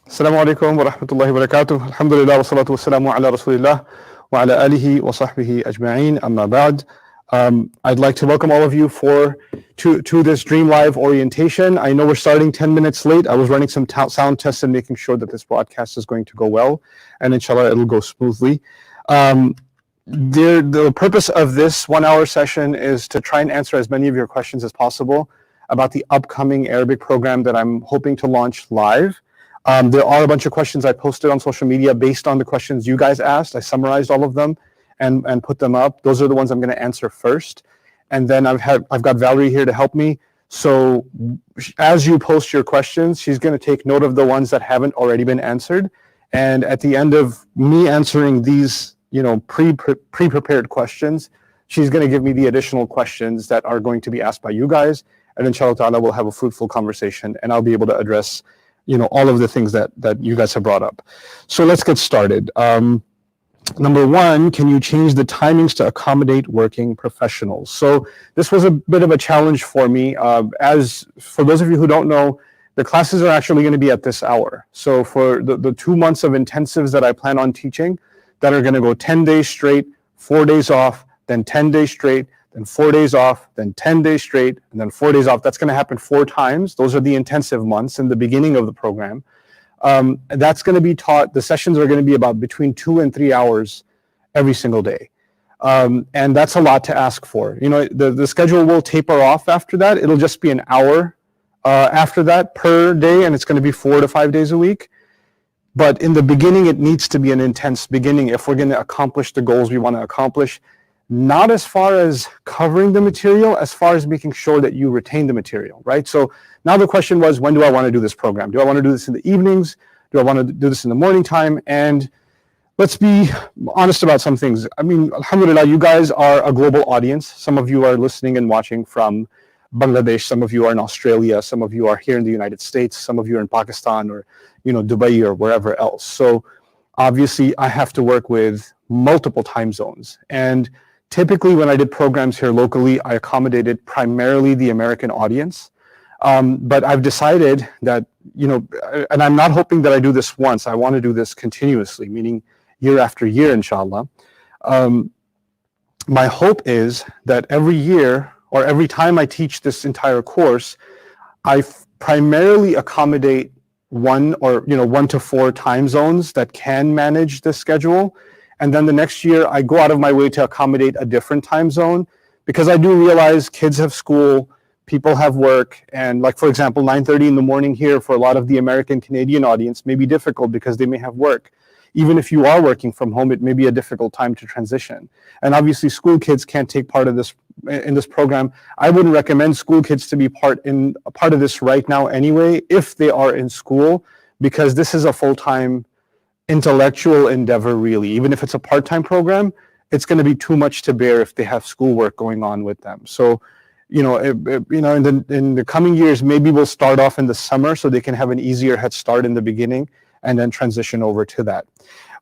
Assalamu alaikum wa rahmatullahi wa barakatuh. Alhamdulillah wa salatu wa salamu ala rasulillah wa ala alihi wa sahbihi ajma'een. Amma ba'd. I'd like to welcome all of you to this Dream Live orientation. I know we're starting 10 minutes late. I was running some sound tests and making sure that this broadcast is going to go well, and inshallah it'll go smoothly. The purpose of this 1 hour session is to try and answer as many of your questions as possible about the upcoming Arabic program that I'm hoping to launch live. There are a bunch of questions I posted on social media based on the questions you guys asked. I summarized all of them and put them up. Those are the ones I'm going to answer first. And then I've got Valerie here to help me. So as you post your questions, she's going to take note of the ones that haven't already been answered. And at the end of me answering these, pre-prepared questions, she's going to give me the additional questions that are going to be asked by you guys. And inshallah ta'ala, we'll have a fruitful conversation and I'll be able to address all of the things that you guys have brought up. So let's get started. Number one, can you change the timings to accommodate working professionals? So this was a bit of a challenge for me. As for those of you who don't know, the classes are actually going to be at this hour. So for the 2 months of intensives that I plan on teaching, that are going to go 10 days straight, 4 days off, then 10 days straight, then 4 days off, then 10 days straight, and then 4 days off. That's going to happen 4 times. Those are the intensive months in the beginning of the program. That's going to be taught, the sessions are going to be about between 2 and 3 hours every single day. And that's a lot to ask for. The schedule will taper off after that. It'll just be an hour after that per day, and it's going to be 4 to 5 days a week. But in the beginning, it needs to be an intense beginning if we're going to accomplish the goals we want to accomplish. Not as far as covering the material, as far as making sure that you retain the material, right? So now the question was, when do I want to do this program? Do I want to do this in the evenings? Do I want to do this in the morning time? And let's be honest about some things. I mean, alhamdulillah, you guys are a global audience. Some of you are listening and watching from Bangladesh. Some of you are in Australia. Some of you are here in the United States. Some of you are in Pakistan or, Dubai or wherever else. So obviously, I have to work with multiple time zones. And typically, when I did programs here locally, I accommodated primarily the American audience. But I've decided that, and I'm not hoping that I do this once. I want to do this continuously, meaning year after year, inshallah. My hope is that every year or every time I teach this entire course, I primarily accommodate 1 to 4 time zones that can manage the schedule. And then the next year, I go out of my way to accommodate a different time zone because I do realize kids have school, people have work, and like, for example, 9:30 in the morning here for a lot of the American Canadian audience may be difficult because they may have work. Even if you are working from home, it may be a difficult time to transition. And obviously, school kids can't take part of this in this program. I wouldn't recommend school kids to be part of this right now anyway, if they are in school, because this is a full-time intellectual endeavor, really. Even if it's a part-time program, it's going to be too much to bear if they have schoolwork going on with them. So, in the coming years, maybe we'll start off in the summer so they can have an easier head start in the beginning and then transition over to that.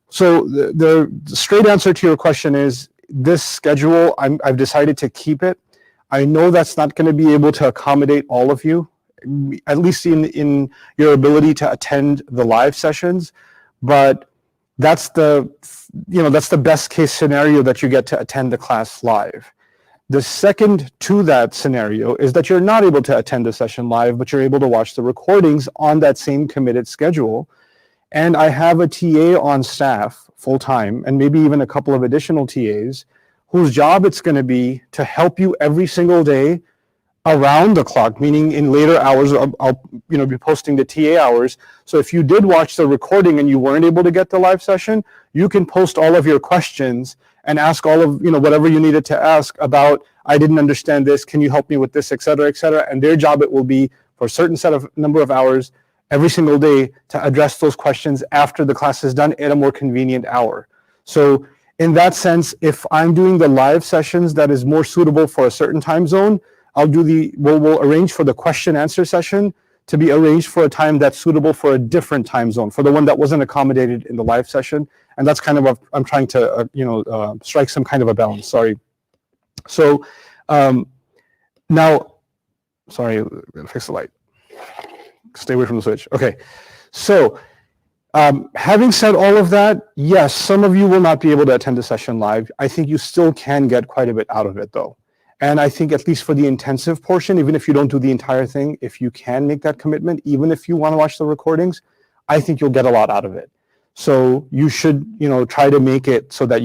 So the straight answer to your question is this schedule, I've decided to keep it. I know that's not going to be able to accommodate all of you, at least in your ability to attend the live sessions. But that's the best case scenario, that you get to attend the class live. The second to that scenario is that you're not able to attend the session live, but you're able to watch the recordings on that same committed schedule. And I have a TA on staff full-time, and maybe even a couple of additional TAs, whose job it's going to be to help you every single day around the clock, meaning in later hours. I'll be posting the TA hours. So if you did watch the recording and you weren't able to get the live session, you can post all of your questions and ask all of whatever you needed to ask about, I didn't understand this, can you help me with this, et cetera, et cetera. And their job, it will be for a certain number of hours every single day to address those questions after the class is done at a more convenient hour. So in that sense, if I'm doing the live sessions that is more suitable for a certain time zone, we'll arrange for the question answer session to be arranged for a time that's suitable for a different time zone, for the one that wasn't accommodated in the live session. And that's kind of what I'm trying to, strike some kind of a balance. Sorry. So now, sorry, fix the light. Stay away from the switch. Okay. So Having said all of that, yes, some of you will not be able to attend the session live. I think you still can get quite a bit out of it though. And I think at least for the intensive portion, even if you don't do the entire thing, if you can make that commitment, even if you want to watch the recordings, I think you'll get a lot out of it. So you should, try to make it so that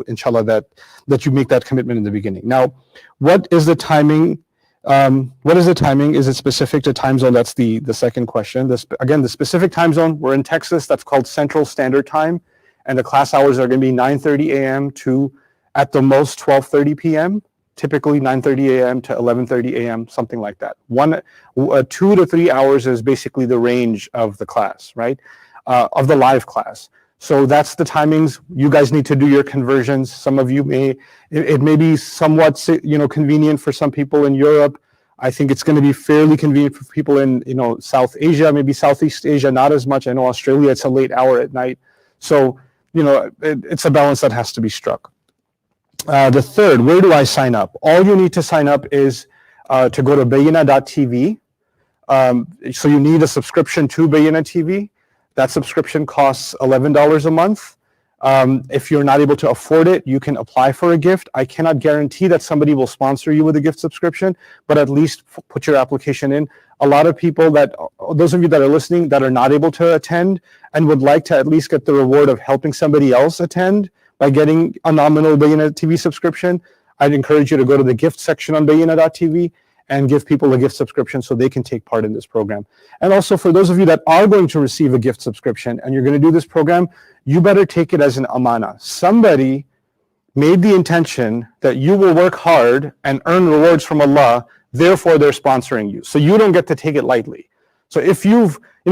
inshallah, that you make that commitment in the beginning. Now, what is the timing? Is it specific to time zone? That's the second question. Again, the specific time zone, we're in Texas, that's called Central Standard Time. And the class hours are going to be 9:30 a.m. to at the most 12:30 p.m. Typically 9:30 a.m. to 11:30 a.m., something like that. 2 to 3 hours is basically the range of the class, right? Of the live class. So that's the timings. You guys need to do your conversions. Some of you it may be somewhat, convenient for some people in Europe. I think it's going to be fairly convenient for people in, South Asia, maybe Southeast Asia, not as much. I know Australia, it's a late hour at night. So, it's a balance that has to be struck. The third, where do I sign up? All you need to sign up is to go to bayina.tv. So you need a subscription to Bayina TV. That subscription costs $11 a month. If you're not able to afford it, you can apply for a gift. I cannot guarantee that somebody will sponsor you with a gift subscription, but at least put your application in. A lot of people those of you that are listening that are not able to attend and would like to at least get the reward of helping somebody else attend by getting a nominal Bayina TV subscription, I'd encourage you to go to the gift section on bayina.tv and give people a gift subscription so they can take part in this program. And also for those of you that are going to receive a gift subscription and you're going to do this program, you better take it as an amana. Somebody made the intention that you will work hard and earn rewards from Allah, therefore they're sponsoring you. So you don't get to take it lightly. So if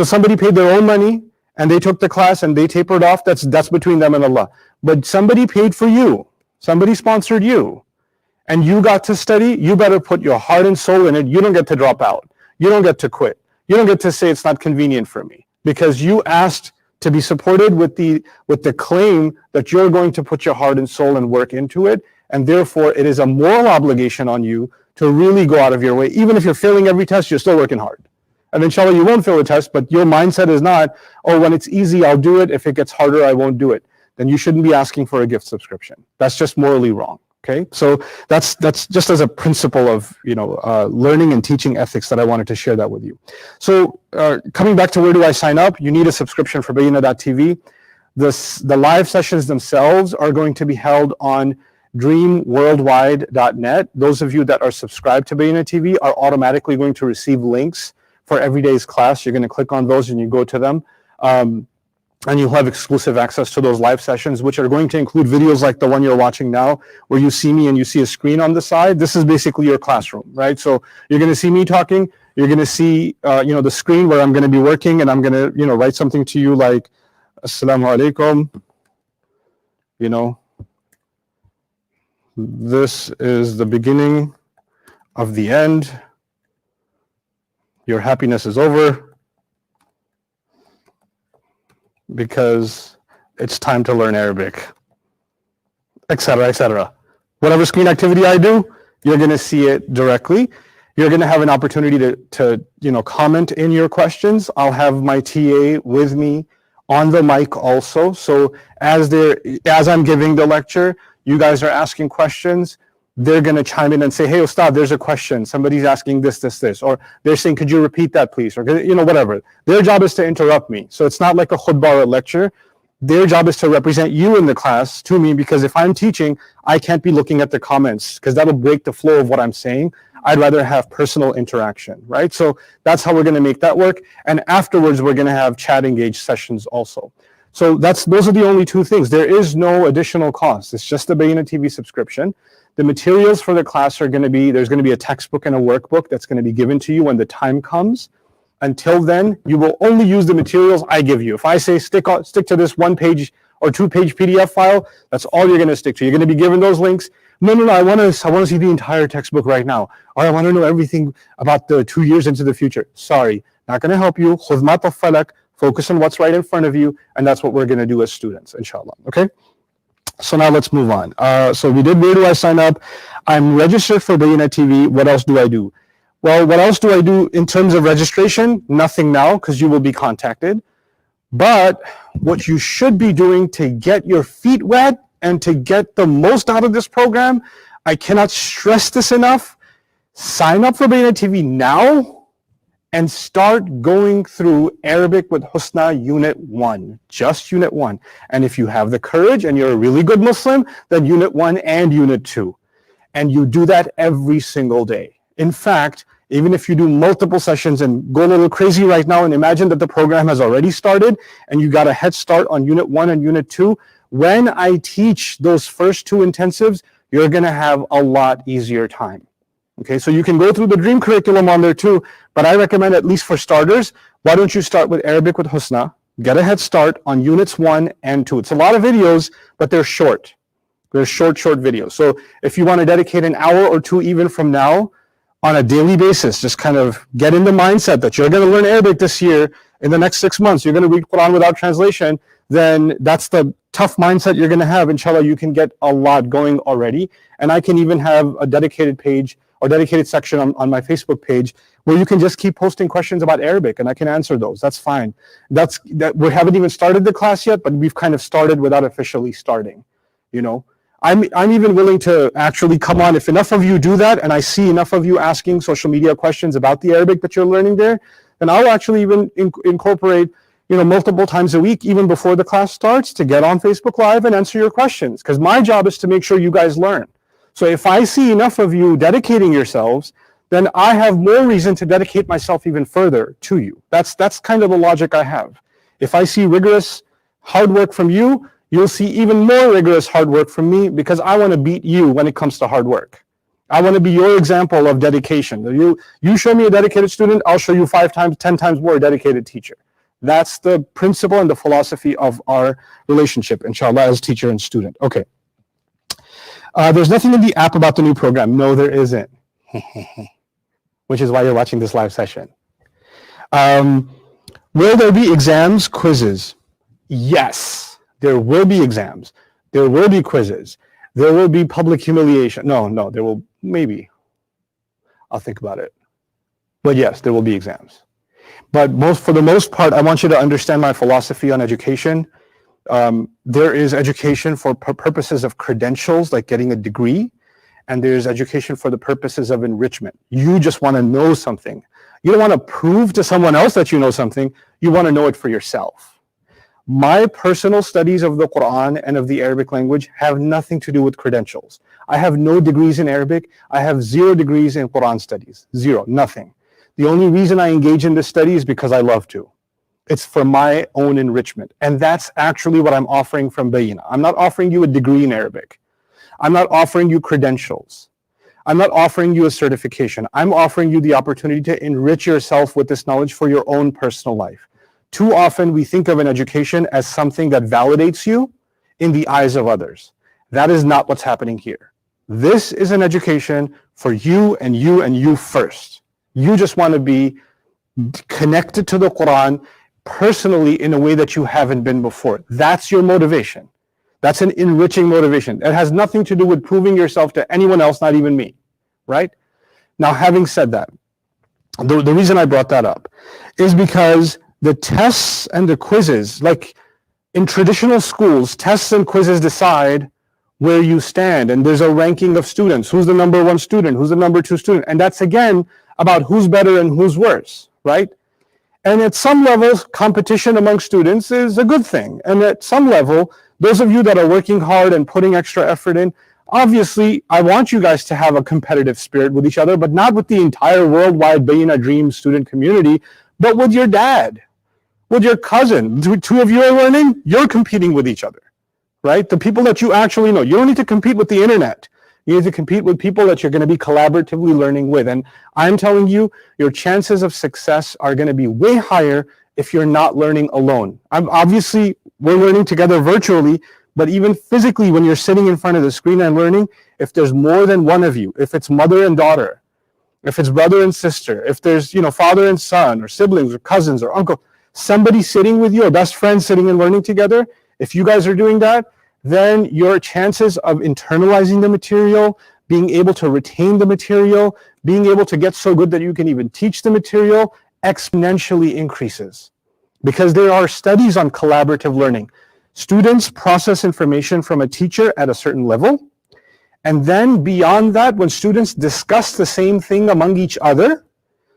somebody paid their own money and they took the class and they tapered off, that's between them and Allah. But somebody paid for you, somebody sponsored you, and you got to study, you better put your heart and soul in it. You don't get to drop out. You don't get to quit. You don't get to say it's not convenient for me, because you asked to be supported with the claim that you're going to put your heart and soul and work into it, and therefore it is a moral obligation on you to really go out of your way. Even if you're failing every test, you're still working hard. And inshallah, you won't fail a test, but your mindset is not, oh, when it's easy, I'll do it. If it gets harder, I won't do it. Then you shouldn't be asking for a gift subscription. That's just morally wrong. Okay, so that's just as a principle of learning and teaching ethics that I wanted to share that with you. So coming back to where do I sign up? You need a subscription for bayina.tv. The live sessions themselves are going to be held on dreamworldwide.net. Those of you that are subscribed to Bayina TV are automatically going to receive links for every day's class. You're going to click on those and you go to them. And you'll have exclusive access to those live sessions, which are going to include videos like the one you're watching now, where you see me and you see a screen on the side. This is basically your classroom, right? So you're going to see me talking. You're going to see, the screen where I'm going to be working, and I'm going to, write something to you like, Assalamu alaikum. This is the beginning of the end. Your happiness is over, because it's time to learn Arabic, etc., etc. Whatever screen activity I do, you're going to see it directly. You're going to have an opportunity to comment in your questions. I'll have my TA with me on the mic also. So as I'm giving the lecture, you guys are asking questions. They're going to chime in and say, hey, Ustadh, there's a question. Somebody's asking this. Or they're saying, could you repeat that, please? Or, whatever. Their job is to interrupt me. So it's not like a khutbah or a lecture. Their job is to represent you in the class to me, because if I'm teaching, I can't be looking at the comments, because that'll break the flow of what I'm saying. I'd rather have personal interaction, right? So that's how we're going to make that work. And afterwards, we're going to have chat engaged sessions also. So those are the only two things. There is no additional cost. It's just the Bayina TV subscription. The materials for the class are going to be, there's going to be a textbook and a workbook that's going to be given to you when the time comes. Until then, you will only use the materials I give you. If I say stick to this 1-page or 2-page PDF file, that's all you're going to stick to. You're going to be given those links. No, I want to see the entire textbook right now. Or I want to know everything about the 2 years into the future. Sorry, not going to help you. Khudh ma tafalak. Focus on what's right in front of you, and that's what we're going to do as students, inshallah. Okay? So now let's move on. So we did, where do I sign up? I'm registered for Bayina TV. What else do I do? Well, what else do I do in terms of registration? Nothing now, because you will be contacted. But what you should be doing to get your feet wet and to get the most out of this program, I cannot stress this enough. Sign up for Bayyinah TV now and start going through Arabic with Husna Unit 1, just Unit 1. And if you have the courage and you're a really good Muslim, then Unit 1 and Unit 2. And you do that every single day. In fact, even if you do multiple sessions and go a little crazy right now and imagine that the program has already started and you got a head start on Unit 1 and Unit 2, when I teach those first two intensives, you're going to have a lot easier time. Okay, so you can go through the dream curriculum on there too, but I recommend, at least for starters, why don't you start with Arabic with Husna, get a head start on Units 1 and 2. It's a lot of videos, but they're short. They're short videos. So if you want to dedicate an hour or two even from now on a daily basis, just kind of get in the mindset that you're going to learn Arabic this year, in the next 6 months, you're going to read Quran without translation, then that's the tough mindset you're going to have. Inshallah, you can get a lot going already. And I can even have a dedicated page or dedicated section on my Facebook page where you can just keep posting questions about Arabic and I can answer those. That's fine. That we haven't even started the class yet, but we've kind of started without officially starting. You know, I'm even willing to actually come on if enough of you do that and I see enough of you asking social media questions about the Arabic that you're learning there, then I'll actually even incorporate, you know, multiple times a week, even before the class starts, to get on Facebook Live and answer your questions, because my job is to make sure you guys learn. So if I see enough of you dedicating yourselves, then I have more reason to dedicate myself even further to you. That's kind of the logic I have. If I see rigorous hard work from you, you'll see even more rigorous hard work from me, because I want to beat you when it comes to hard work. I want to be your example of dedication. You show me a dedicated student, I'll show you 5 times, 10 times more a dedicated teacher. That's the principle and the philosophy of our relationship, inshallah, as teacher and student. Okay. There's nothing in the app about the new program. No, there isn't. Which is why you're watching this live session. Will there be exams, quizzes? Yes, there will be exams. There will be quizzes. There will be public humiliation. No, there will, maybe. I'll think about it. But yes, there will be exams. But for the most part, I want you to understand my philosophy on education. There is education for purposes of credentials, like getting a degree, and there's education for the purposes of enrichment. You just want to know something. You don't want to prove to someone else that you know something. You want to know it for yourself. My personal studies of the Quran and of the Arabic language have nothing to do with credentials. I have no degrees in Arabic. I have 0 degrees in Quran studies. 0, nothing. The only reason I engage in this study is because I love to. It's for my own enrichment. And that's actually what I'm offering from Bayyinah. I'm not offering you a degree in Arabic. I'm not offering you credentials. I'm not offering you a certification. I'm offering you the opportunity to enrich yourself with this knowledge for your own personal life. Too often we think of an education as something that validates you in the eyes of others. That is not what's happening here. This is an education for you and you and you first. You just want to be connected to the Quran personally in a way that you haven't been before. That's your motivation. That's an enriching motivation. It has nothing to do with proving yourself to anyone else, not even me, right? Now, having said that, the reason I brought that up is because the tests and the quizzes, like in traditional schools, tests and quizzes decide where you stand, and there's a ranking of students. Who's the number 1 student? Who's the number 2 student? And that's, again, about who's better and who's worse, right? And at some levels, competition among students is a good thing. And at some level, those of you that are working hard and putting extra effort in, obviously, I want you guys to have a competitive spirit with each other, but not with the entire worldwide Bayyinah Dream student community, but with your dad, with your cousin. 2 of you are learning, you're competing with each other, right? The people that you actually know. You don't need to compete with the internet. You need to compete with people that you're going to be collaboratively learning with. And I'm telling you, your chances of success are going to be way higher if you're not learning alone. Obviously, we're learning together virtually, but even physically, when you're sitting in front of the screen and learning, if there's more than one of you, if it's mother and daughter, if it's brother and sister, if there's, father and son, or siblings, or cousins, or uncle, somebody sitting with you, or best friend sitting and learning together, if you guys are doing that, then your chances of internalizing the material, being able to retain the material, being able to get so good that you can even teach the material exponentially increases. because there are studies on collaborative learning. Students process information from a teacher at a certain level, and then beyond that, when students discuss the same thing among each other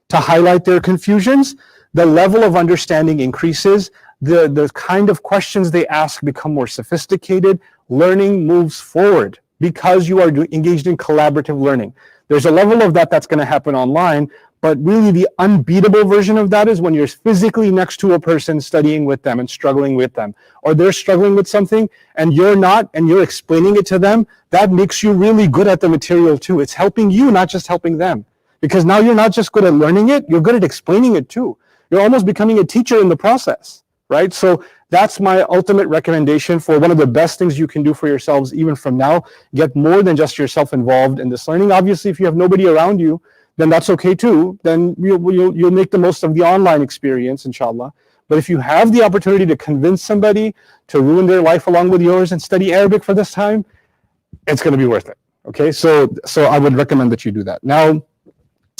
to highlight their confusions, the level of understanding increases, the kind of questions they ask become more sophisticated, learning moves forward because you are engaged in collaborative learning. There's a level of that that's going to happen online, but really the unbeatable version of that is when you're physically next to a person studying with them and struggling with them, or they're struggling with something and you're not, and you're explaining it to them. That makes you really good at the material too. It's helping you, not just helping them, because now you're not just good at learning it, you're good at explaining it too. You're almost becoming a teacher in the process, right? So that's my ultimate recommendation for one of the best things you can do for yourselves even from now. Get more than just yourself involved in this learning. Obviously, if you have nobody around you, then that's okay too. Then you'll make the most of the online experience, inshallah. But if you have the opportunity to convince somebody to ruin their life along with yours and study Arabic for this time, it's going to be worth it. Okay, so I would recommend that you do that. Now,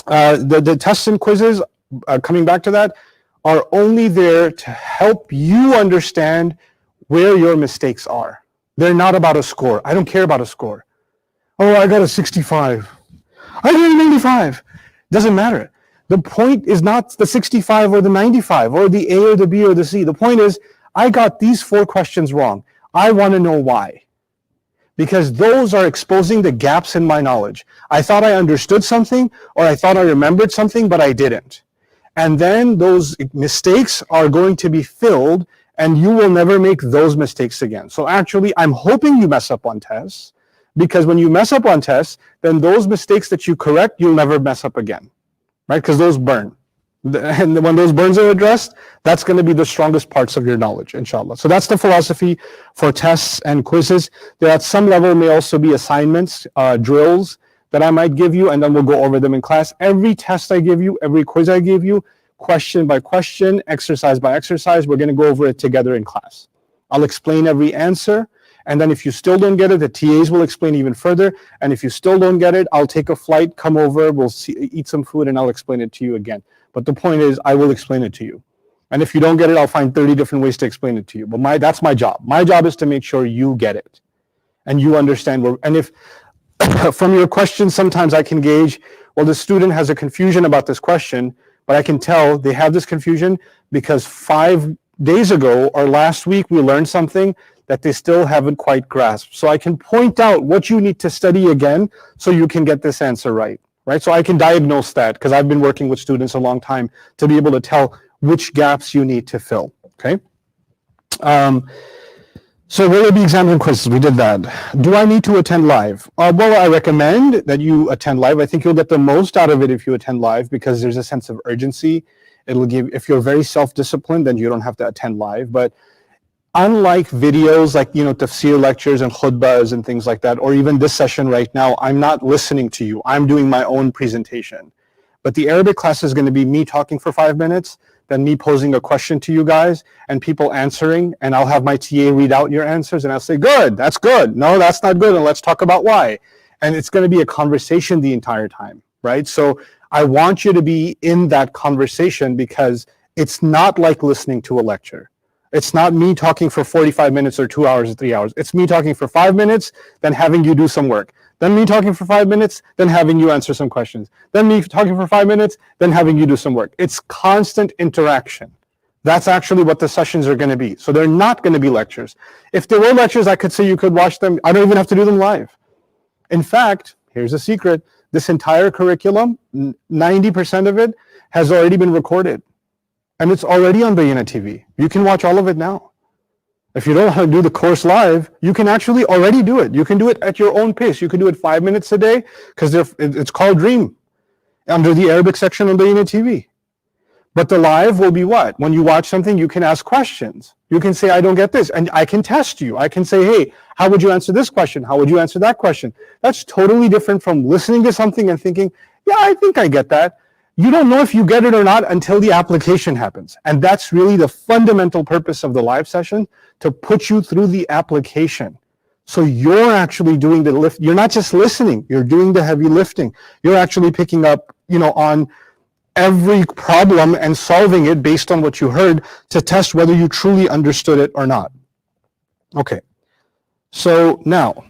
the tests and quizzes, coming back to that, are only there to help you understand where your mistakes are. They're not about a score. I don't care about a score. Oh, I got a 65. I got a 95. Doesn't matter. The point is not the 65 or the 95 or the A or the B or the C. The point is, I got these 4 questions wrong. I want to know why. Because those are exposing the gaps in my knowledge. I thought I understood something, or I thought I remembered something, but I didn't. And then those mistakes are going to be filled, and you will never make those mistakes again. So actually, I'm hoping you mess up on tests, because when you mess up on tests, then those mistakes that you correct, you'll never mess up again, right? Because those burn. And when those burns are addressed, that's going to be the strongest parts of your knowledge, inshallah. So that's the philosophy for tests and quizzes. There at some level may also be assignments, drills that I might give you, and then we'll go over them in class. Every test I give you, every quiz I give you, question by question, exercise by exercise, we're going to go over it together in class. I'll explain every answer, and then if you still don't get it, the TAs will explain even further, and if you still don't get it, I'll take a flight, come over, we'll eat some food, and I'll explain it to you again. But the point is, I will explain it to you. And if you don't get it, I'll find 30 different ways to explain it to you. But that's my job. My job is to make sure you get it and you understand and if from your questions, sometimes I can gauge, well, the student has a confusion about this question, but I can tell they have this confusion because 5 days ago or last week we learned something that they still haven't quite grasped. So I can point out what you need to study again so you can get this answer right. Right, so I can diagnose that because I've been working with students a long time to be able to tell which gaps you need to fill. Okay. So will there be exams and quizzes? We did that. Do I need to attend live? Well, I recommend that you attend live. I think you'll get the most out of it if you attend live because there's a sense of urgency. It'll give. If you're very self-disciplined, then you don't have to attend live. But unlike videos like, tafsir lectures and khutbahs and things like that, or even this session right now, I'm not listening to you. I'm doing my own presentation. But the Arabic class is going to be me talking for 5 minutes, then me posing a question to you guys, and people answering, and I'll have my TA read out your answers, and I'll say, good, that's good. No, that's not good, and let's talk about why. And it's going to be a conversation the entire time, right? So I want you to be in that conversation because it's not like listening to a lecture. It's not me talking for 45 minutes or 2 hours or 3 hours. It's me talking for 5 minutes, then having you do some work. Then me talking for 5 minutes, then having you answer some questions. Then me talking for 5 minutes, then having you do some work. It's constant interaction. That's actually what the sessions are going to be. So they're not going to be lectures. If there were lectures, I could say you could watch them. I don't even have to do them live. In fact, here's a secret. This entire curriculum, 90% of it has already been recorded. And it's already on Bayyinah TV. You can watch all of it now. If you don't want to do the course live, you can actually already do it. You can do it at your own pace. You can do it 5 minutes a day because it's called Dream under the Arabic section on Bayyinah TV. But the live will be what? When you watch something, you can ask questions. You can say, I don't get this. And I can test you. I can say, hey, how would you answer this question? How would you answer that question? That's totally different from listening to something and thinking, yeah, I think I get that. You don't know if you get it or not until the application happens. And that's really the fundamental purpose of the live session, to put you through the application. So you're actually doing the lift. You're not just listening. You're doing the heavy lifting. You're actually picking up, on every problem and solving it based on what you heard to test whether you truly understood it or not. Okay, so now,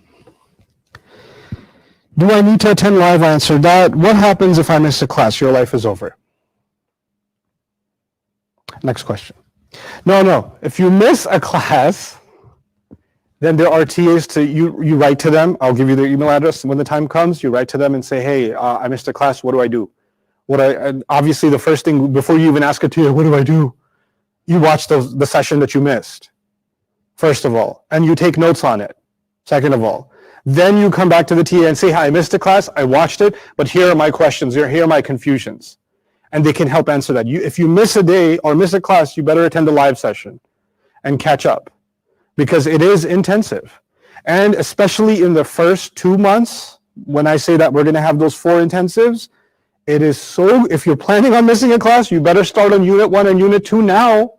do I need to attend live? I answered that. What happens if I miss a class? Your life is over. Next question. No. If you miss a class, then there are TAs to you write to them. I'll give you their email address. When the time comes, you write to them and say, hey, I missed a class. What do I do? Obviously, the first thing, before you even ask a TA, what do I do? You watch the session that you missed, first of all, and you take notes on it, second of all. Then you come back to the TA and say, hi, I missed a class, I watched it, but here are my questions, here are my confusions. And they can help answer that. If you miss a day or miss a class, you better attend a live session and catch up, because it is intensive. And especially in the first 2 months, when I say that we're going to have those 4 intensives, it is so, if you're planning on missing a class, you better start on Unit 1 and Unit 2 now,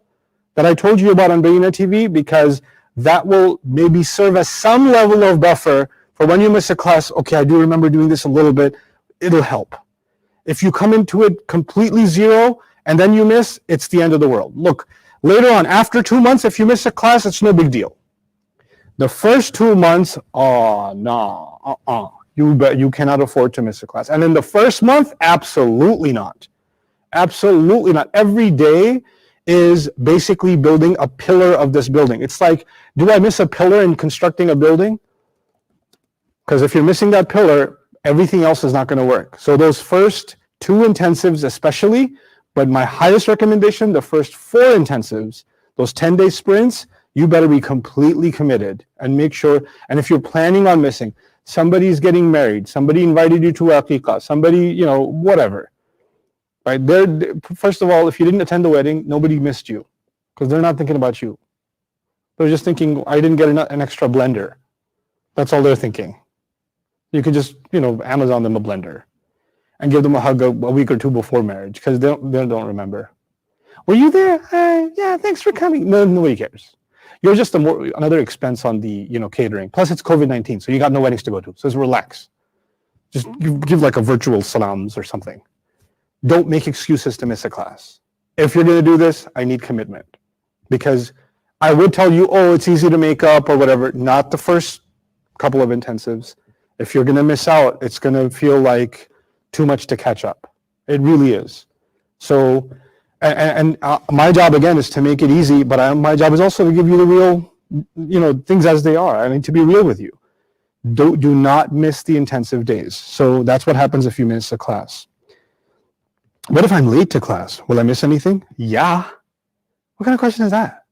that I told you about on Bayyinah TV, because that will maybe serve as some level of buffer for when you miss a class. Okay, I do remember doing this a little bit. It'll help. If you come into it completely zero and then you miss, it's the end of the world. Look, later on, after 2 months, if you miss a class, it's no big deal. The first 2 months, you cannot afford to miss a class. And in the first month, absolutely not. Absolutely not. Every day is basically building a pillar of this building. It's like, do I miss a pillar in constructing a building? Because if you're missing that pillar, everything else is not going to work. So those first 2 intensives especially, but my highest recommendation, the first 4 intensives, those 10-day sprints, you better be completely committed and make sure. And if you're planning on missing, somebody's getting married, somebody invited you to aqiqah, somebody, whatever. Right? First of all, if you didn't attend the wedding, nobody missed you, because they're not thinking about you. They're just thinking, I didn't get an extra blender. That's all they're thinking. You could just, Amazon them a blender and give them a hug a week or 2 before marriage, because they don't remember. Were you there? Yeah, thanks for coming. No, nobody cares. You're just another expense on the catering. Plus, it's COVID-19, so you got no weddings to go to. So just relax. Just give like a virtual salams or something. Don't make excuses to miss a class. If you're going to do this, I need commitment. Because I would tell you, it's easy to make up or whatever. Not the first couple of intensives. If you're going to miss out, it's going to feel like too much to catch up. It really is. So, and my job, again, is to make it easy, but my job is also to give you the real, things as they are. I need to be real with you. Do not miss the intensive days. So that's what happens if you miss a class. What if I'm late to class? Will I miss anything? Yeah. What kind of question is that?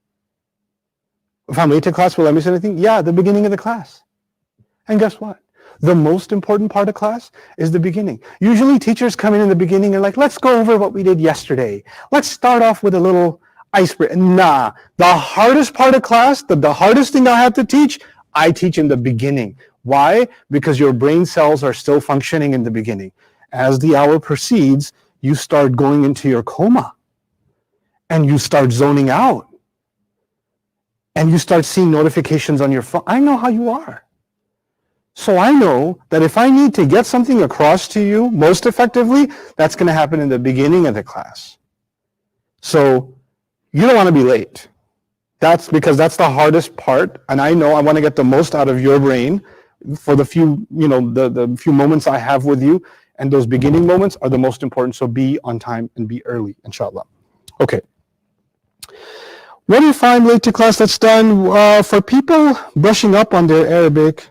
If I'm late to class, will I miss anything? Yeah, the beginning of the class. And guess what? The most important part of class is the beginning. Usually teachers come in the beginning and like, let's go over what we did yesterday. Let's start off with a little icebreaker. Nah, the hardest part of class, the hardest thing I have to teach, I teach in the beginning. Why? Because your brain cells are still functioning in the beginning. As the hour proceeds, you start going into your coma and you start zoning out and you start seeing notifications on your phone. I know how you are. So I know that if I need to get something across to you most effectively, that's going to happen in the beginning of the class. So you don't want to be late. That's because that's the hardest part. And I know I want to get the most out of your brain for the few, the few moments I have with you. And those beginning moments are the most important. So be on time and be early, inshallah. Okay. What if I'm late to class? That's done. For people brushing up on their Arabic,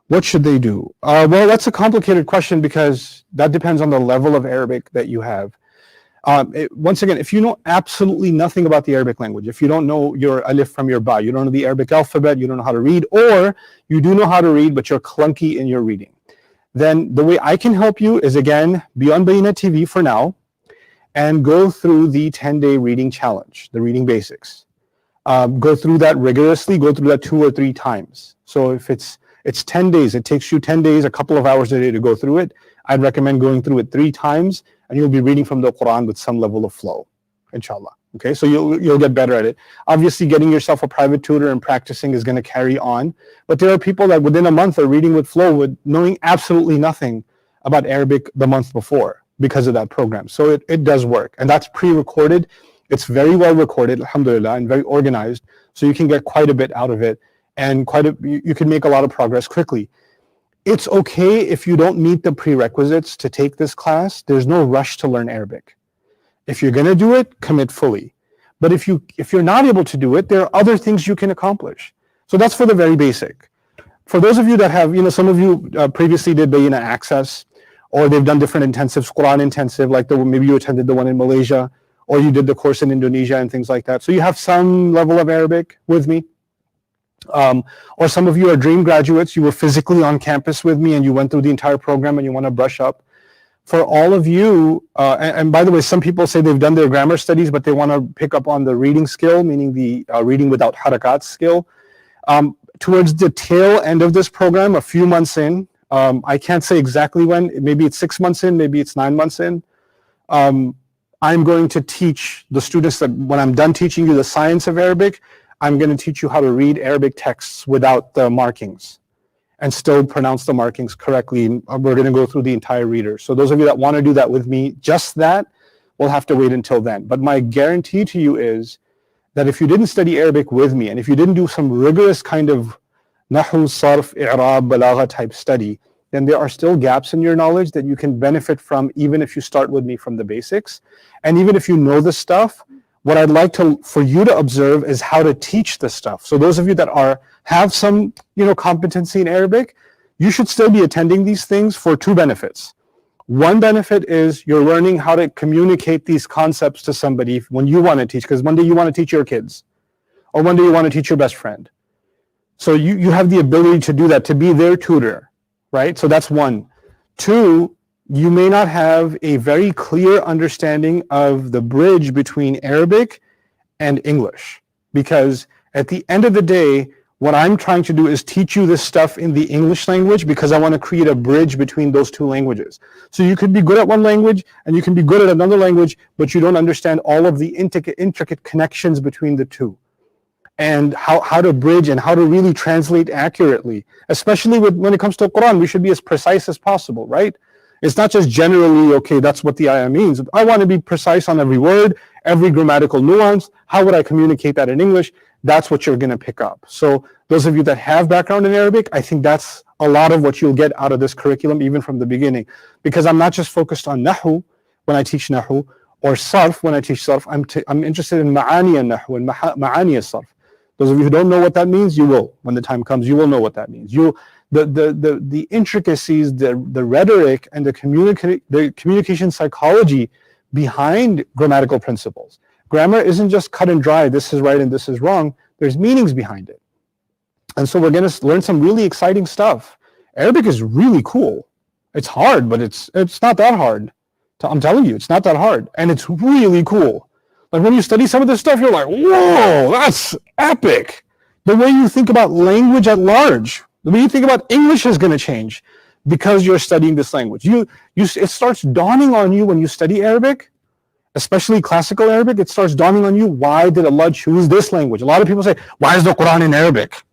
what should they do? Well, that's a complicated question, because that depends on the level of Arabic that you have. Once again, if you know absolutely nothing about the Arabic language, if you don't know your alif from your ba, you don't know the Arabic alphabet, you don't know how to read, or you do know how to read, but you're clunky in your reading, then the way I can help you is, again, be on Bayyinah TV for now and go through the 10-day reading challenge, the reading basics. Go through that rigorously, go through that 2 or 3 times. So if it's 10 days, it takes you 10 days, a couple of hours a day to go through it. I'd recommend going through it 3 times, and you'll be reading from the Quran with some level of flow, inshallah. Okay, so you'll get better at it. Obviously, getting yourself a private tutor and practicing is going to carry on. But there are people that within a month are reading with flow with knowing absolutely nothing about Arabic the month before. because of that program. So it does work, and that's pre-recorded. It's very well recorded, alhamdulillah, and very organized, so you can get quite a bit out of it, and you can make a lot of progress quickly. It's okay if you don't meet the prerequisites to take this class. There's no rush to learn Arabic. If you're going to do it, commit fully. But if you're not able to do it, there are other things you can accomplish. So that's for the very basic. For those of you that have, some of you previously did Bayina Access, or they've done different intensives, Quran intensive, like maybe you attended the one in Malaysia, or you did the course in Indonesia and things like that. So you have some level of Arabic with me. Or some of you are dream graduates, you were physically on campus with me and you went through the entire program and you want to brush up. For all of you, and by the way, some people say they've done their grammar studies, but they want to pick up on the reading skill, meaning the reading without harakat skill. Towards the tail end of this program, a few months in, I can't say exactly when, maybe it's 6 months in, maybe it's 9 months in, I'm going to teach the students that when I'm done teaching you the science of Arabic, I'm going to teach you how to read Arabic texts without the markings and still pronounce the markings correctly. We're going to go through the entire reader. So those of you that want to do that with me, just that, we'll have to wait until then. But my guarantee to you is that if you didn't study Arabic with me, and if you didn't do some rigorous kind of nahu, sarf, i'rab, balagha type study, then there are still gaps in your knowledge that you can benefit from even if you start with me from the basics. And even if you know the stuff, what I'd like for you to observe is how to teach the stuff. So those of you that have some competency in Arabic, you should still be attending these things for two benefits. One benefit is you're learning how to communicate these concepts to somebody when you want to teach, because one day you want to teach your kids, or one day you want to teach your best friend. So you have the ability to do that, to be their tutor, right? So that's one. Two, you may not have a very clear understanding of the bridge between Arabic and English, because at the end of the day, what I'm trying to do is teach you this stuff in the English language because I want to create a bridge between those two languages. So you could be good at one language and you can be good at another language, but you don't understand all of the intricate connections between the two, and how to bridge and how to really translate accurately. Especially when it comes to Quran, we should be as precise as possible, right? It's not just generally, okay, that's what the ayah means. I want to be precise on every word, every grammatical nuance. How would I communicate that in English? That's what you're going to pick up. So those of you that have background in Arabic, I think that's a lot of what you'll get out of this curriculum, even from the beginning. Because I'm not just focused on nahu when I teach nahu, or sarf when I teach sarf. I'm interested in ma'ani and nahu and ma'ani and sarf. Those of you who don't know what that means, you will. When the time comes, you will know what that means. The intricacies, the rhetoric, and the communication psychology behind grammatical principles. Grammar isn't just cut and dry, this is right and this is wrong. There's meanings behind it. And so we're going to learn some really exciting stuff. Arabic is really cool. It's hard, but it's not that hard. I'm telling you, it's not that hard. And it's really cool. Like when you study some of this stuff, you're like, whoa, that's epic. The way you think about language at large, the way you think about English is going to change because you're studying this language. It starts dawning on you when you study Arabic, especially classical Arabic, it starts dawning on you, why did Allah choose this language? A lot of people say, why is the Quran in Arabic?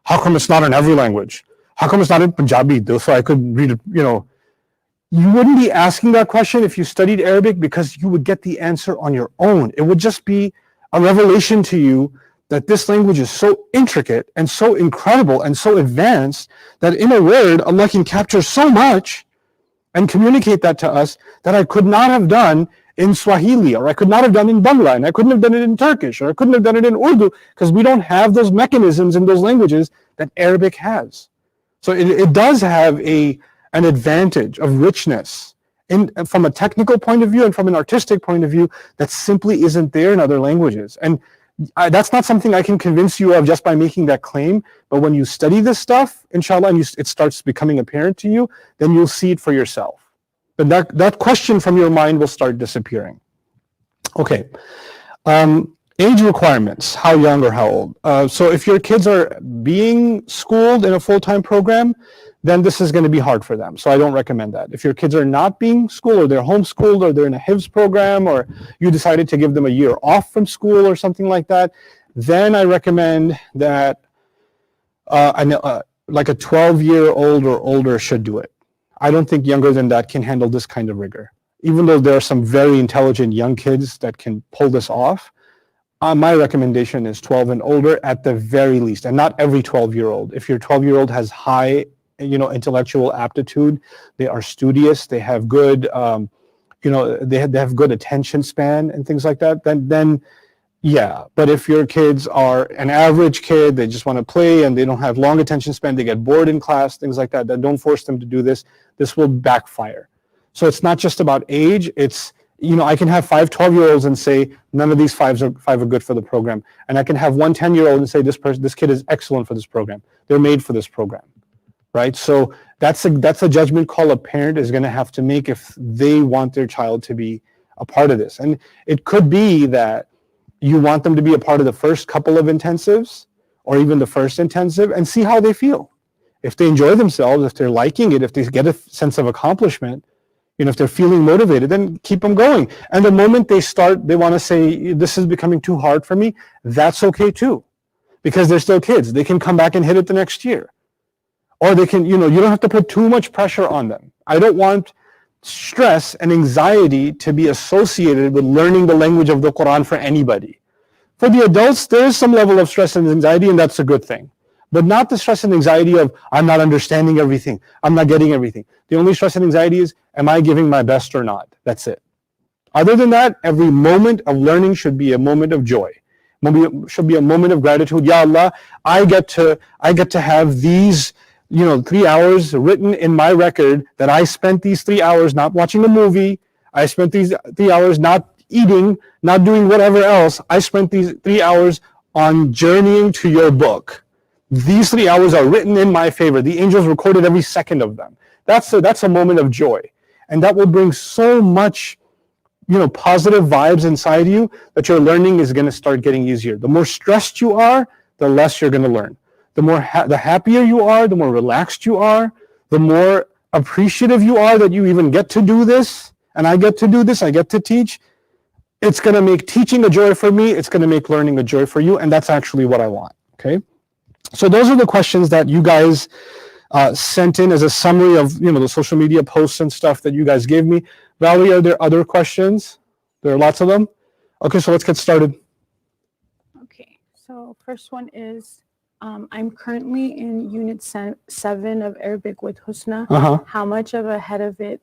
How come it's not in every language? How come it's not in Punjabi, so I could read it, You wouldn't be asking that question if you studied Arabic, because you would get the answer on your own. It would just be a revelation to you that this language is so intricate and so incredible and so advanced that in a word, Allah can capture so much and communicate that to us that I could not have done in Swahili, or I could not have done in Bangla, and I couldn't have done it in Turkish, or I couldn't have done it in Urdu, because we don't have those mechanisms in those languages that Arabic has. So it does have an advantage of richness from a technical point of view and from an artistic point of view that simply isn't there in other languages. And that's not something I can convince you of just by making that claim, but when you study this stuff, inshallah, and it starts becoming apparent to you, then you'll see it for yourself. But that question from your mind will start disappearing. Okay, age requirements, how young or how old? So if your kids are being schooled in a full-time program, then this is going to be hard for them. So I don't recommend that. If your kids are not being schooled, or they're homeschooled, or they're in a Hifz program, or you decided to give them a year off from school or something like that, then I recommend that like a 12-year-old or older should do it. I don't think younger than that can handle this kind of rigor. even though there are some very intelligent young kids that can pull this off, my recommendation is 12 and older at the very least, and not every 12-year-old. If your 12-year-old has high, intellectual aptitude, they are studious, they have good, they have good attention span and things like that, then yeah. But if your kids are an average kid, they just want to play and they don't have long attention span, they get bored in class, things like that, then don't force them to do this. This will backfire. So it's not just about age, it's, I can have 5 12-year-olds and say, none of these five are good for the program. And I can have one 10-year-old and say, this kid is excellent for this program. They're made for this program, right? So that's a judgment call a parent is going to have to make if they want their child to be a part of this. And it could be that you want them to be a part of the first couple of intensives or even the first intensive and see how they feel. If they enjoy themselves, if they're liking it, if they get a sense of accomplishment, if they're feeling motivated, then keep them going. And the moment they start, they want to say, this is becoming too hard for me, that's okay too. Because they're still kids. They can come back and hit it the next year. Or they can, you don't have to put too much pressure on them. I don't want stress and anxiety to be associated with learning the language of the Quran for anybody. For the adults, there is some level of stress and anxiety, and that's a good thing. But not the stress and anxiety of, I'm not understanding everything, I'm not getting everything. The only stress and anxiety is, am I giving my best or not? That's it. Other than that, every moment of learning should be a moment of joy. Should be a moment of gratitude. Ya Allah, I get to have these 3 hours written in my record that I spent these 3 hours not watching a movie. I spent these 3 hours not eating, not doing whatever else. I spent these 3 hours on journeying to your book. These 3 hours are written in my favor. The angels recorded every second of them. That's a moment of joy. And that will bring so much, positive vibes inside you that your learning is going to start getting easier. The more stressed you are, the less you're going to learn. The happier you are, the more relaxed you are, the more appreciative you are that you even get to do this, and I get to do this, I get to teach. It's going to make teaching a joy for me, it's going to make learning a joy for you, and that's actually what I want, okay? So those are the questions that you guys sent in as a summary of, the social media posts and stuff that you guys gave me. Valerie, are there other questions? There are lots of them? Okay, so let's get started. Okay, so first one is, I'm currently in Unit 7 of Arabic with Husna. How much of ahead of it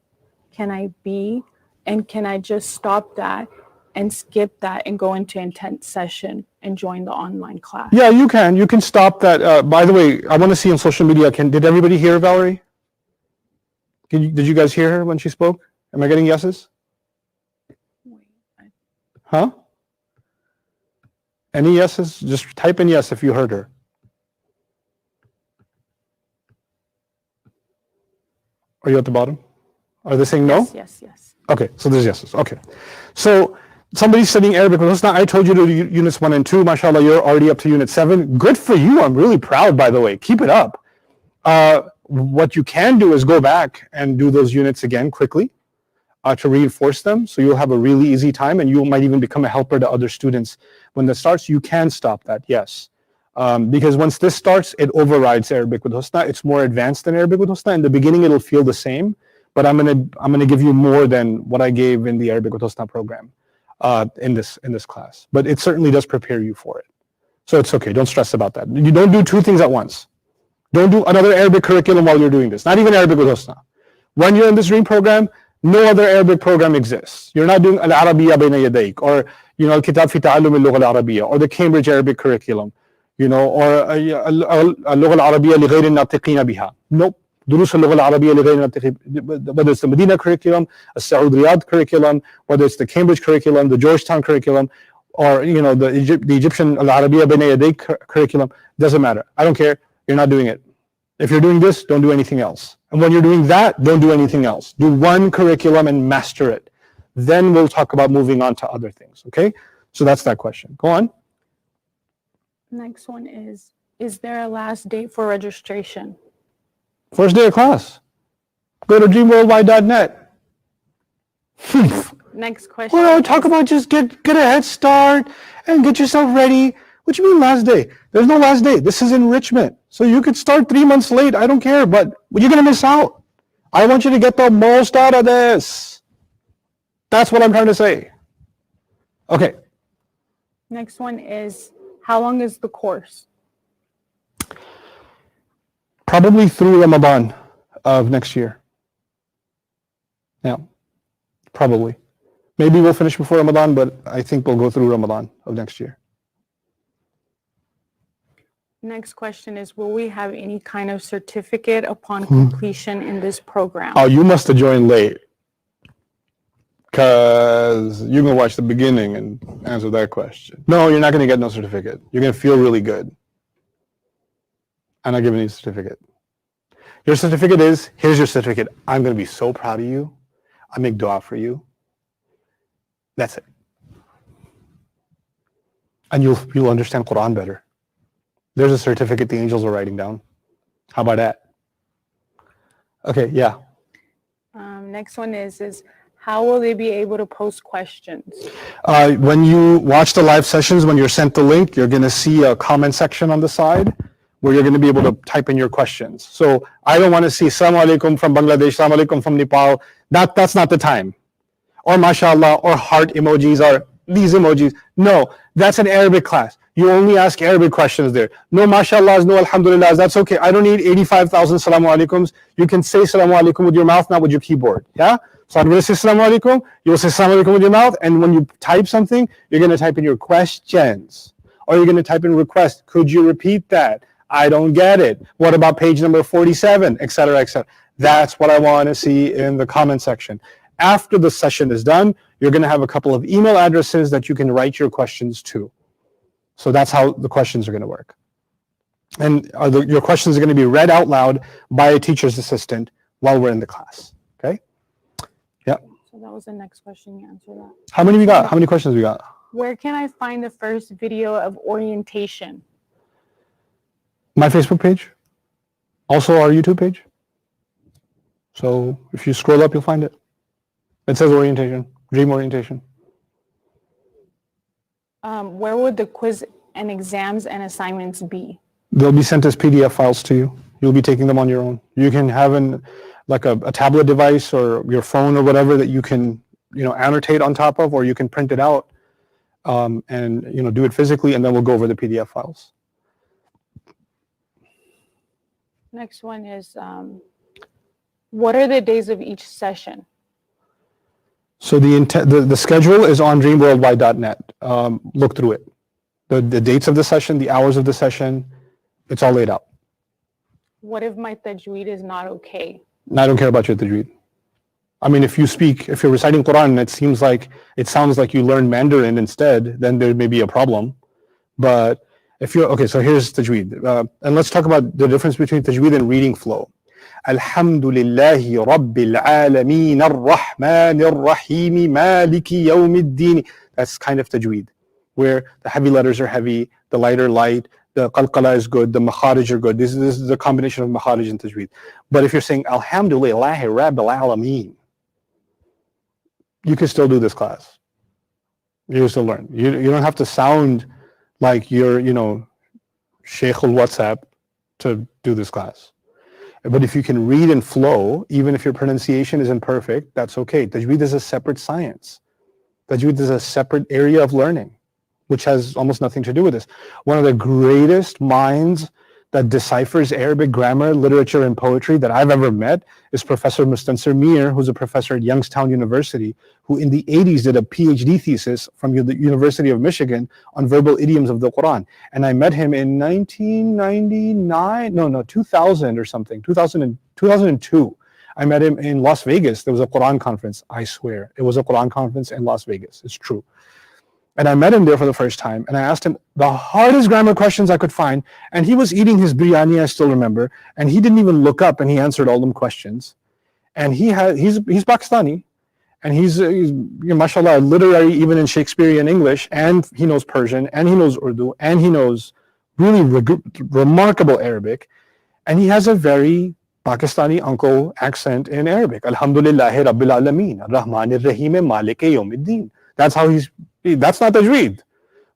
can I be? And can I just stop that and skip that and go into intense session and join the online class? Yeah, you can. You can stop that. By the way, I want to see on social media. Did everybody hear Valerie? Did you guys hear her when she spoke? Am I getting yeses? Huh? Any yeses? Just type in yes if you heard her. Are you at the bottom? Are they saying no? Yes. Okay, so there's yeses. Okay. So somebody's studying Arabic with Husna. I told you to do units 1 and 2. MashaAllah, you're already up to unit 7. Good for you. I'm really proud, by the way. Keep it up. What you can do is go back and do those units again quickly to reinforce them. So you'll have a really easy time, and you might even become a helper to other students. When that starts, you can stop that, yes. Because once this starts, it overrides Arabic with Husna. It's more advanced than Arabic with Husna. In the beginning, it'll feel the same, but I'm gonna give you more than what I gave in the Arabic with Husna program in this class. But it certainly does prepare you for it. So it's okay. Don't stress about that. You don't do 2 things at once. Don't do another Arabic curriculum while you're doing this. Not even Arabic with Husna. When you're in this dream program, no other Arabic program exists. You're not doing Al-Arabiyya Bayna Yadayk, or Al-Kitab Fi Ta'allum Al-Lugha Al-Arabiyya, or the Cambridge Arabic curriculum, or Al-Lugha Al-Arabiyya li ghayri an-natiqina biha. Nope. دروس اللغة العربية لغير الناطقين, whether it's the Medina curriculum, a Saud Riyadh curriculum, whether it's the Cambridge curriculum, the Georgetown curriculum, or the Egyptian Al-Arabiyya Bayna Yadayk curriculum, doesn't matter. I don't care. You're not doing it. If you're doing this, don't do anything else. And when you're doing that, don't do anything else. Do one curriculum and master it. Then we'll talk about moving on to other things, okay? So that's that question. Go on. Next one is there a last date for registration? First day of class. Go to dreamworldwide.net. Next question. Well, talk about just get a head start and get yourself ready. What do you mean last day? There's no last day. This is enrichment. So you could start 3 months late. I don't care, but you're going to miss out. I want you to get the most out of this. That's what I'm trying to say. Okay. Next one is, how long is the course? Probably through Ramadan of next year. Yeah, probably. Maybe we'll finish before Ramadan, but I think we'll go through Ramadan of next year. Next question is, will we have any kind of certificate upon completion in this program? Oh, you must have joined late, because you can watch the beginning and answer that question. No, you're not going to get no certificate. You're going to feel really good. I'm not giving you a certificate. Your certificate is, here's your certificate. I'm going to be so proud of you. I make dua for you. That's it. And you'll understand Quran better. There's a certificate the angels are writing down. How about that? Okay, yeah. Next one is how will they be able to post questions? When you watch the live sessions, when you're sent the link, you're going to see a comment section on the side where you're going to be able to type in your questions. So I don't want to see Assalamu alaikum from Bangladesh, Assalamu alaikum from Nepal. That's not the time. Or mashallah, or heart emojis, or these emojis. No, that's an Arabic class. You only ask Arabic questions there. No mashallahs, no alhamdulillahs, that's okay. I don't need 85,000 salamu alaikums. You can say salamu alaikum with your mouth, not with your keyboard. Yeah? So I'm going to say salamu alaikum, you'll say salamu alaikum with your mouth, and when you type something, you're going to type in your questions. Or you're going to type in request. Could you repeat that? I don't get it. What about page number 47, etc., etc. That's what I want to see in the comment section. After the session is done, you're going to have a couple of email addresses that you can write your questions to. So that's how the questions are going to work. And your questions are going to be read out loud by a teacher's assistant while we're in the class. Okay? Yeah. So that was the next question. You answered that. How many we got? How many questions we got? Where can I find the first video of orientation? My Facebook page. Also our YouTube page. So if you scroll up, you'll find it. It says orientation, dream orientation. Where would the quiz and exams and assignments be? They'll be sent as PDF files to you. You'll be taking them on your own. You can have a tablet device or your phone or whatever that you can annotate on top of, or you can print it out and do it physically, and then we'll go over the PDF files. Next one is, what are the days of each session? So the schedule is on dreamworldwide.net. Look through it. The dates of the session, the hours of the session, it's all laid out. What if my tajweed is not okay? I don't care about your tajweed. I mean, if you're reciting Quran and it sounds like you learn Mandarin instead, then there may be a problem. But okay, so here's tajweed. And let's talk about the difference between tajweed and reading flow. Alhamdulillahi Rabbil Alameen Ar-Rahman Ar-Rahim Maliki Yawmiddin. That's kind of tajweed, where the heavy letters are heavy, the lighter light, the qalqala is good, the makharij are good. This is the combination of makharij and tajweed. But if you're saying Alhamdulillahi Rabbil Alameen, you can still do this class. You can still learn. You don't have to sound like you're, Sheikh al-WhatsApp to do this class. But if you can read and flow, even if your pronunciation isn't perfect, that's okay. Tajweed is a separate science. Tajweed is a separate area of learning, which has almost nothing to do with this. One of the greatest minds that deciphers Arabic grammar, literature, and poetry that I've ever met is Professor Mustansir Mir, who's a professor at Youngstown University, who in the 80s did a PhD thesis from the University of Michigan on verbal idioms of the Quran. And I met him in 2000 or something, 2002. I met him in Las Vegas. There was a Quran conference, I swear. It was a Quran conference in Las Vegas. It's true. And I met him there for the first time, and I asked him the hardest grammar questions I could find, and he was eating his biryani, I still remember, and he didn't even look up, and he answered all them questions. And he's Pakistani, and he's mashallah, literary even in Shakespearean English, and he knows Persian, and he knows Urdu, and he knows really remarkable Arabic, and he has a very Pakistani uncle accent in Arabic. Alhamdulillahi Rabbil Alameen, Ar-Rahman Ar-Rahim, Maliki Yawmiddin. That's not tajweed,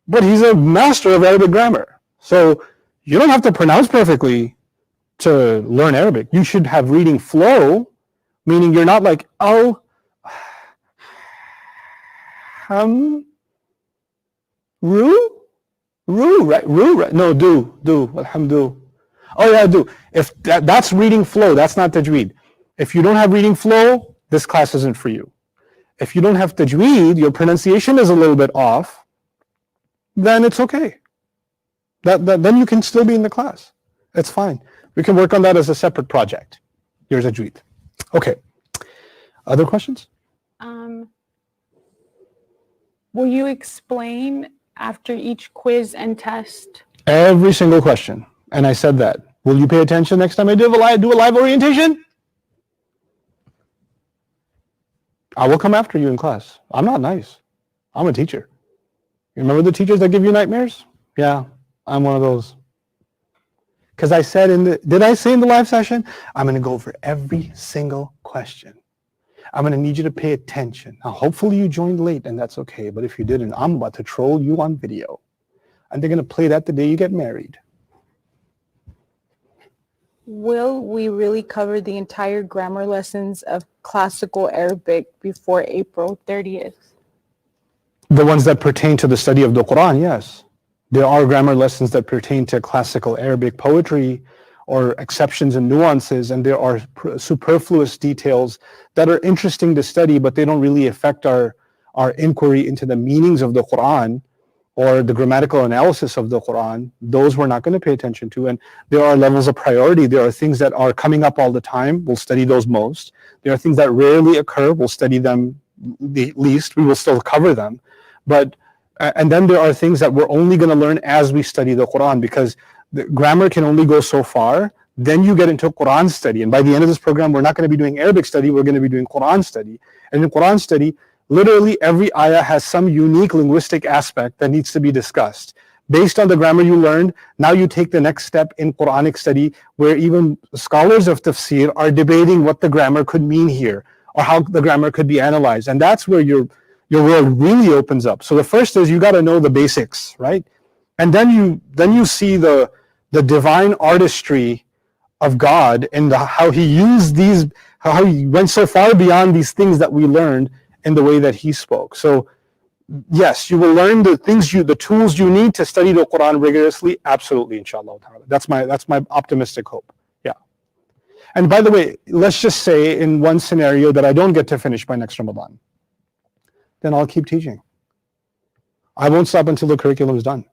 but he's a master of Arabic grammar. So you don't have to pronounce perfectly to learn Arabic. You should have reading flow, meaning you're not like, oh, right? No, do. Alhamdu. Oh yeah, do. If that's reading flow, that's not tajweed. If you don't have reading flow, this class isn't for you. If you don't have tajweed, your pronunciation is a little bit off, then it's okay. Then you can still be in the class. It's fine. We can work on that as a separate project. Your tajweed. Okay. Other questions? Will you explain after each quiz and test? Every single question. And I said that. Will you pay attention next time I do a live orientation? I will come after you in class. I'm not nice. I'm a teacher. You remember the teachers that give you nightmares? Yeah, I'm one of those. Because I said did I say in the live session? I'm going to go over every single question. I'm going to need you to pay attention. Now, hopefully you joined late and that's okay. But if you didn't, I'm about to troll you on video. And they're going to play that the day you get married. Will we really cover the entire grammar lessons of classical Arabic before April 30th? The ones that pertain to the study of the Quran, yes. There are grammar lessons that pertain to classical Arabic poetry or exceptions and nuances, and there are superfluous details that are interesting to study, but they don't really affect our inquiry into the meanings of the Quran or the grammatical analysis of the Quran. Those we're not going to pay attention to. And there are levels of priority. There are things that are coming up all the time. We'll study those most. There are things that rarely occur. We'll study them the least. We will still cover them. And then there are things that we're only going to learn as we study the Quran, because the grammar can only go so far. Then you get into Quran study. And by the end of this program, we're not going to be doing Arabic study. We're going to be doing Quran study. And in Quran study, literally every ayah has some unique linguistic aspect that needs to be discussed. Based on the grammar you learned, now you take the next step in Quranic study, where even scholars of tafsir are debating what the grammar could mean here, or how the grammar could be analyzed. And that's where your world really opens up. So the first is you got to know the basics, right? And then you see the divine artistry of God and how he used these, how he went so far beyond these things that we learned in the way that he spoke. So yes, you will learn the tools you need to study the Quran rigorously. Absolutely, inshallah. That's my optimistic hope. Yeah. And by the way, let's just say in one scenario that I don't get to finish by next Ramadan, then I'll keep teaching. I won't stop until the curriculum is done.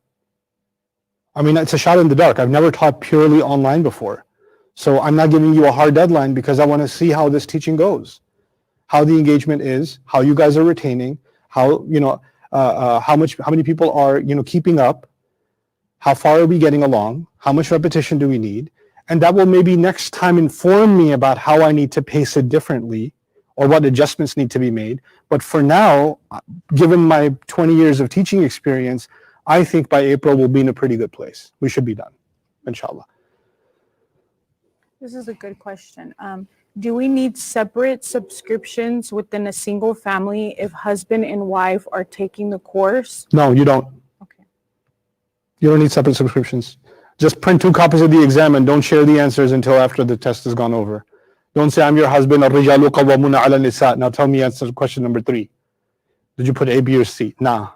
I mean, it's a shot in the dark. I've never taught purely online before. So I'm not giving you a hard deadline because I want to see how this teaching goes, how the engagement is, how you guys are retaining, how many people are keeping up, how far are we getting along, how much repetition do we need, and that will maybe next time inform me about how I need to pace it differently or what adjustments need to be made. But for now, given my 20 years of teaching experience, I think by April we'll be in a pretty good place. We should be done, inshallah. This is a good question. Do we need separate subscriptions within a single family if husband and wife are taking the course? No, you don't. Okay. You don't need separate subscriptions. Just print 2 copies of the exam and don't share the answers until after the test has gone over. Don't say, I'm your husband, الرجال قوامون على النساء. Now tell me answer question number 3. Did you put A, B, or C? Nah.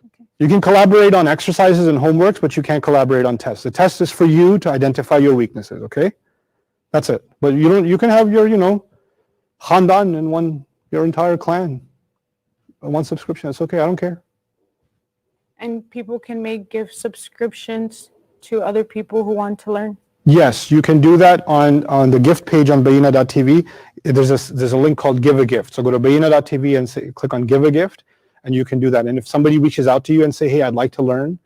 Okay. You can collaborate on exercises and homeworks, but you can't collaborate on tests. The test is for you to identify your weaknesses, okay? That's it. But you can have your, khandan in your entire clan. One subscription, it's okay, I don't care. And people can make gift subscriptions to other people who want to learn? Yes, you can do that on the gift page on bayina.tv. There's a link called Give a Gift. So go to bayina.tv and click on Give a Gift, and you can do that. And if somebody reaches out to you and say, hey, I'd like to learn,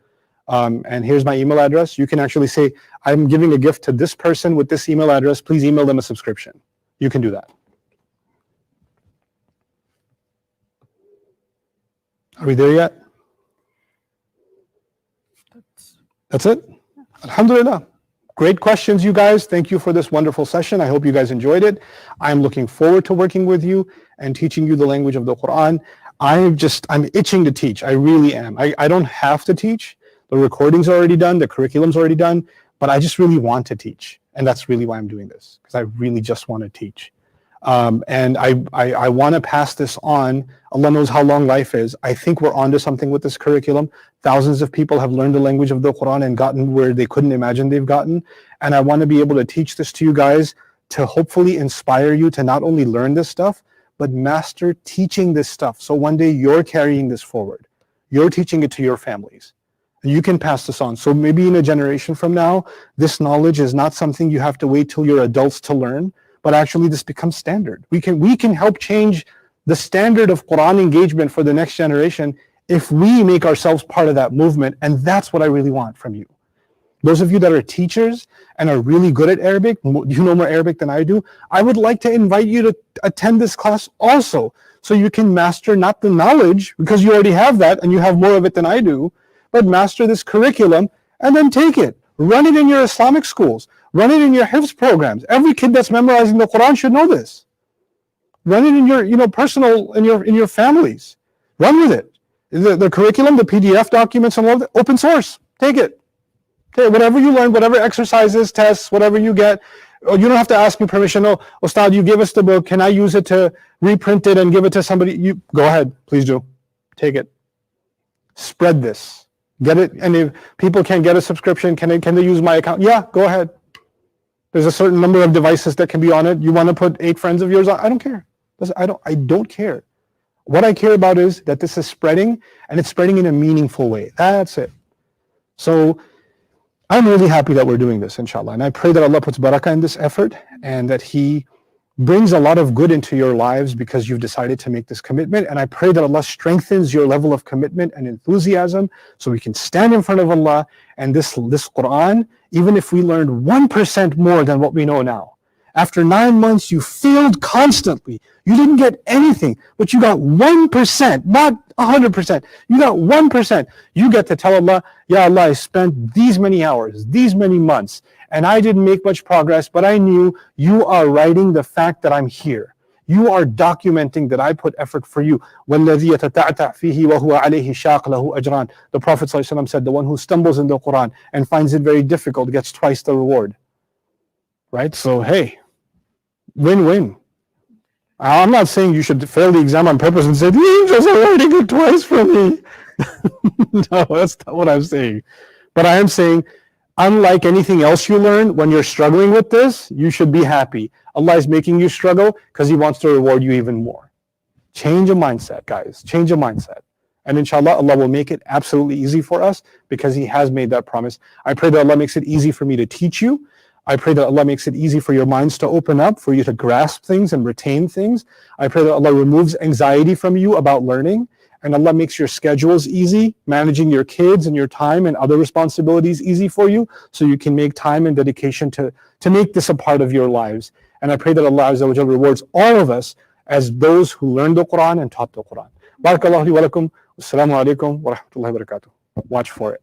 and here's my email address, you can actually say, I'm giving a gift to this person with this email address. Please email them a subscription. You can do that. Are we there yet? That's it? Alhamdulillah. Great questions, you guys. Thank you for this wonderful session. I hope you guys enjoyed it. I'm looking forward to working with you and teaching you the language of the Quran. I'm itching to teach. I really am. I don't have to teach. The recording's already done. The curriculum's already done. But I just really want to teach. And that's really why I'm doing this, because I really just want to teach. And I want to pass this on. Allah knows how long life is. I think we're onto something with this curriculum. Thousands of people have learned the language of the Quran and gotten where they couldn't imagine they've gotten. And I want to be able to teach this to you guys to hopefully inspire you to not only learn this stuff, but master teaching this stuff. So one day you're carrying this forward. You're teaching it to your families. You can pass this on. So maybe in a generation from now, this knowledge is not something you have to wait till you're adults to learn, but actually this becomes standard. We can help change the standard of Quran engagement for the next generation if we make ourselves part of that movement, and that's what I really want from you. Those of you that are teachers and are really good at Arabic, you know more Arabic than I do, I would like to invite you to attend this class also, so you can master not the knowledge, because you already have that and you have more of it than I do, but master this curriculum and then take it. Run it in your Islamic schools. Run it in your Hifz programs. Every kid that's memorizing the Quran should know this. Run it in your personal, in your families. Run with it. The curriculum, the PDF documents, and all of that, open source. Take it. Okay, whatever you learn, whatever exercises, tests, whatever you get, you don't have to ask me permission. Oh, Ustadh, you give us the book. Can I use it to reprint it and give it to somebody? You go ahead, please do. Take it. Spread this. Get it. And if people can't get a subscription, can they use my account? Yeah, go ahead. There's a certain number of devices that can be on it. You want to put 8 friends of yours on? I don't care. I don't care. What I care about is that this is spreading, and it's spreading in a meaningful way. That's it. So I'm really happy that we're doing this, inshallah. And I pray that Allah puts barakah in this effort, and that He brings a lot of good into your lives because you've decided to make this commitment. And I pray that Allah strengthens your level of commitment and enthusiasm so we can stand in front of Allah, and this Quran, even if we learned 1% more than what we know now, after 9 months you failed constantly, you didn't get anything, but you got 1%, not 100%. You got 1%. You get to tell Allah, Ya Allah, I spent these many hours, these many months, and I didn't make much progress, but I knew you are writing the fact that I'm here. You are documenting that I put effort for you. وَالَّذِي يَتَتَعْتَعْ فِيهِ وَهُوَ عَلَيْهِ شَاقْ لَهُ أَجْرًا. The Prophet ﷺ said, the one who stumbles in the Quran and finds it very difficult gets twice the reward. Right? So hey, win-win. I'm not saying you should fail the exam on purpose and say, the angels are writing it twice for me. No, that's not what I'm saying. But I am saying, unlike anything else you learn, when you're struggling with this, you should be happy. Allah is making you struggle because He wants to reward you even more. Change your mindset, guys. Change your mindset. And inshallah, Allah will make it absolutely easy for us because He has made that promise. I pray that Allah makes it easy for me to teach you. I pray that Allah makes it easy for your minds to open up, for you to grasp things and retain things. I pray that Allah removes anxiety from you about learning, and Allah makes your schedules easy, managing your kids and your time and other responsibilities easy for you, so you can make time and dedication to make this a part of your lives. And I pray that Allah Azza wa Jalla rewards all of us as those who learned the Quran and taught the Quran. Barakallahu li wa lakum. Wassalamu alaikum wa rahmatullahi wa barakatuh. Watch for it.